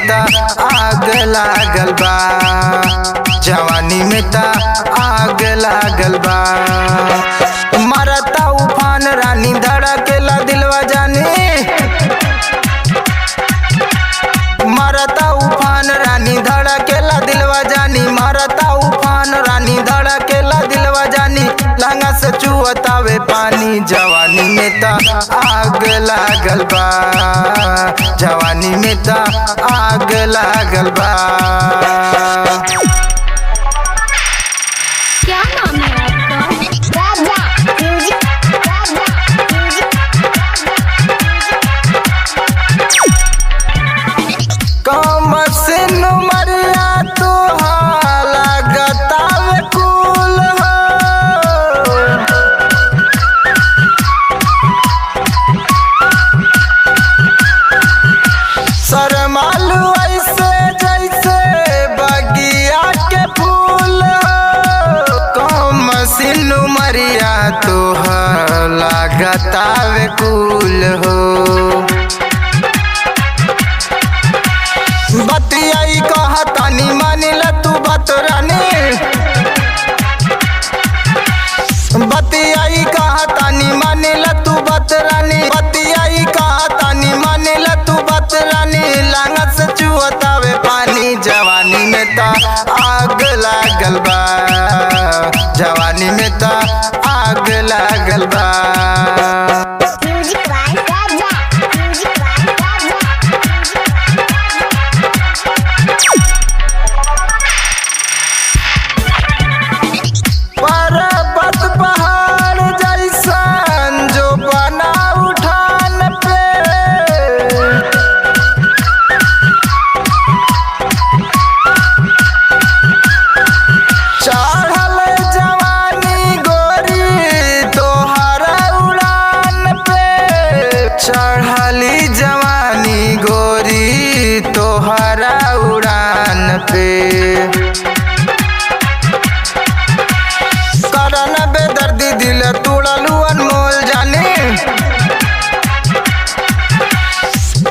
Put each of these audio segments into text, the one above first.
ता आग लागल बा, जवानी में ता आग लागल बा। मरता उफान रानी धड़केला दिलवा जानी, मरता उफान रानी धड़केला दिलवा जानी, मरता उफान रानी धड़केला दिलवा जानी। लहंगा से चुअतावे पानी, जवानी में ता आग लागल बा, जवानी में ता आग लागल बा। क्या नाम है आपका? कम सिन मरिया तो लागतावे कुल हो, शर्मालू ऐसे जैसे बगिया के फूल हो। कम सिन मरिया तो लागतावे कुल हो, बतियाई कहतानी मानिल तू बात रानी, बतियाई कहतानी मानिल तू बात रानी, बतियाई कहतानी मानिल तू बात रानी। लांगत से चुअतावे पानी, जवानी में ता आग लागल बा, जवानी में ता आग लागल बा। पर्वत पहाड़ जैसन जो बना उठान पे, चढ़ल जवानी गोरी तोहरा उड़ान पे, चढ़ली जवानी गोरी तोहरा उड़ान पे। करन बेदर्दी दिल तोड़लू अनमोल जाने,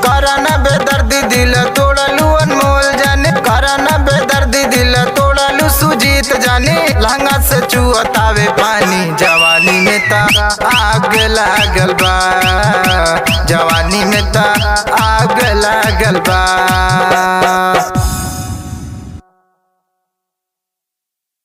करन बेदर्दी दिल तोड़लू अनमोल जाने, करन बेदर्दी दिल तोड़लू सुजीत जाने। लहंगा से चुअतावे पानी, जवानी में ता आग लागल बा, जवानी में ता आग लागल बा।